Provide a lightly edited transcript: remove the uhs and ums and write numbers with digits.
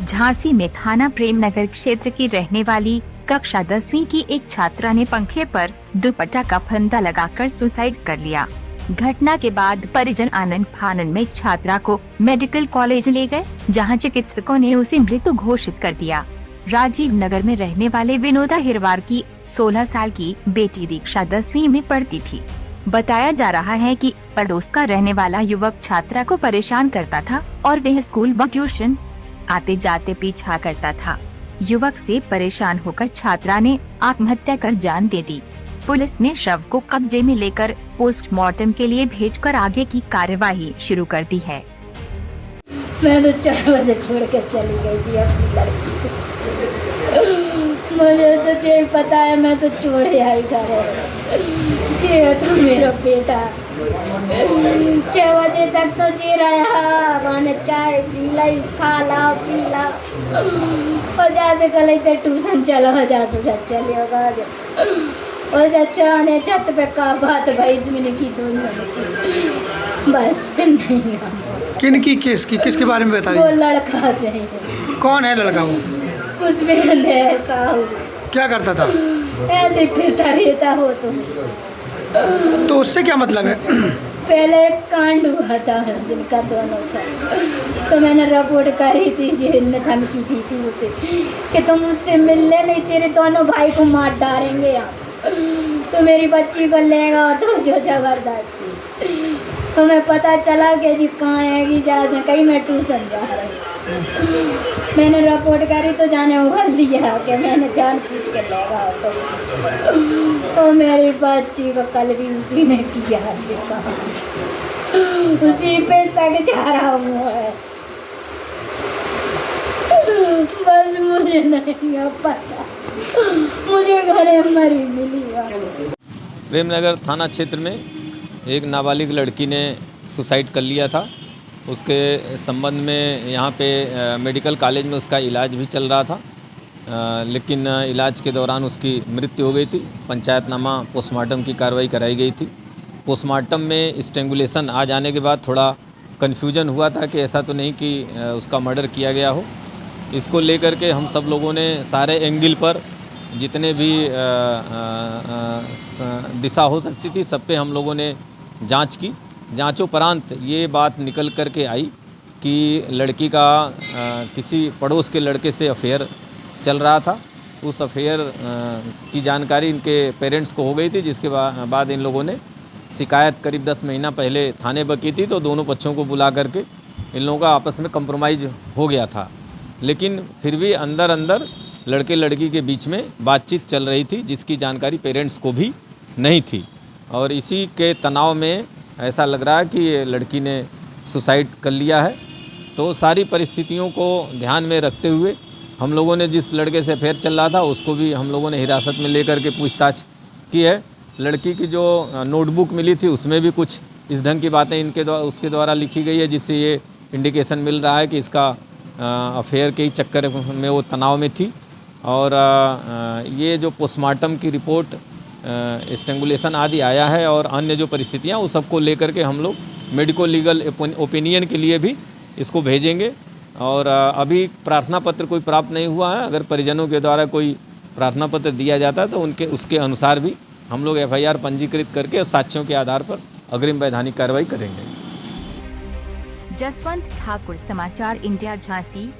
झांसी में थाना प्रेमनगर क्षेत्र की रहने वाली कक्षा 10वीं की एक छात्रा ने पंखे पर दुपट्टा का फंदा लगाकर सुसाइड कर लिया। घटना के बाद परिजन आनंद फानन में छात्रा को मेडिकल कॉलेज ले गए, जहां चिकित्सकों ने उसे मृत घोषित कर दिया। राजीव नगर में रहने वाले विनोदा हिरवार की 16 साल की बेटी दीक्षा 10वीं में पढ़ती थी। बताया जा रहा है कि पड़ोस का रहने वाला युवक छात्रा को परेशान करता था और वह स्कूल व ट्यूशन आते जाते पीछा करता था। युवक से परेशान होकर छात्रा ने आत्महत्या कर जान दे दी। पुलिस ने शव को कब्जे में लेकर पोस्टमार्टम के लिए भेजकर आगे की कार्यवाही शुरू कर दी है। मैं तो 4 बजे छोड़ के चली गई थी अपनी लड़की को। मुझे तो ये पता है मैं तो छोड़े आई घर ये था मेरा बेटा। 6 बजे तक तो जी रहा, मैंने चाय पीला, खाला पीला, वजह से कल थे ट्यूशन चलो वजह से चले होगा अच्छा ने छत पे का बात भाई मैंने की तो बस फिर नहीं। किन की किसके बारे में बता रही? वो लड़का से। कौन है लड़का? वो उसमें ऐसा क्या करता था? ऐसे फिरता रहता हो तो उससे क्या मतलब है? पहले कांड हुआ था जिनका दोनों का, तो मैंने रिपोर्ट करी थी जिन्हें धमकी दी थी उसे कि तुम उससे मिलने नहीं, तेरे दोनों भाई को मार डालेंगे आप, तो मेरी बच्ची को लेगा तो जो जबरदस्ती। तो मैं पता चला कि जी कहाँ है कि जा कहीं मैं ट्यूशन जा रही। मैंने रिपोर्ट करी तो जाने उगल दिया कि मैंने जान पूछ के लेगा तो मेरी बच्ची को कल भी उसी ने किया, उसी पे सग जा रहा हूँ। बस मुझे नहीं पता, मुझे घरे मरी मिली। प्रेमनगर थाना क्षेत्र में एक नाबालिग लड़की ने सुसाइड कर लिया था। उसके संबंध में यहाँ पे मेडिकल कॉलेज में उसका इलाज भी चल रहा था, लेकिन इलाज के दौरान उसकी मृत्यु हो गई थी। पंचायतनामा पोस्टमार्टम की कार्रवाई कराई गई थी। पोस्टमार्टम में स्ट्रेंगुलेशन आ जाने के बाद थोड़ा कन्फ्यूजन हुआ था कि ऐसा तो नहीं कि उसका मर्डर किया गया हो। इसको लेकर के हम सब लोगों ने सारे एंगल पर जितने भी दिशा हो सकती थी सब पे हम लोगों ने जांच की। जांचोपरांत ये बात निकल कर के आई कि लड़की का किसी पड़ोस के लड़के से अफेयर चल रहा था। उस अफेयर की जानकारी इनके पेरेंट्स को हो गई थी, जिसके बाद इन लोगों ने शिकायत करीब 10 महीना पहले थाने पर की थी। तो दोनों पक्षों को बुला करके इन लोगों का आपस में कंप्रोमाइज़ हो गया था, लेकिन फिर भी अंदर अंदर लड़के लड़की के बीच में बातचीत चल रही थी, जिसकी जानकारी पेरेंट्स को भी नहीं थी। और इसी के तनाव में ऐसा लग रहा है कि ये लड़की ने सुसाइड कर लिया है। तो सारी परिस्थितियों को ध्यान में रखते हुए हम लोगों ने जिस लड़के से अफेयर चल रहा था उसको भी हम लोगों ने हिरासत में लेकर के पूछताछ की है। लड़की की जो नोटबुक मिली थी उसमें भी कुछ इस ढंग की बातें उसके द्वारा लिखी गई है, जिससे ये इंडिकेशन मिल रहा है कि इसका अफेयर के ही चक्कर में वो तनाव में थी। और ये जो पोस्टमार्टम की रिपोर्ट स्ट्रेंगुलेशन आदि आया है और अन्य जो परिस्थितियाँ उस सबको लेकर के हम लोग मेडिको लीगल ओपिनियन के लिए भी इसको भेजेंगे। और अभी प्रार्थना पत्र कोई प्राप्त नहीं हुआ है। अगर परिजनों के द्वारा कोई प्रार्थना पत्र दिया जाता है तो उसके अनुसार भी हम लोग FIR पंजीकृत करके और साक्ष्यों के आधार पर अग्रिम वैधानिक कार्रवाई करेंगे। जसवंत ठाकुर, समाचार इंडिया, झांसी।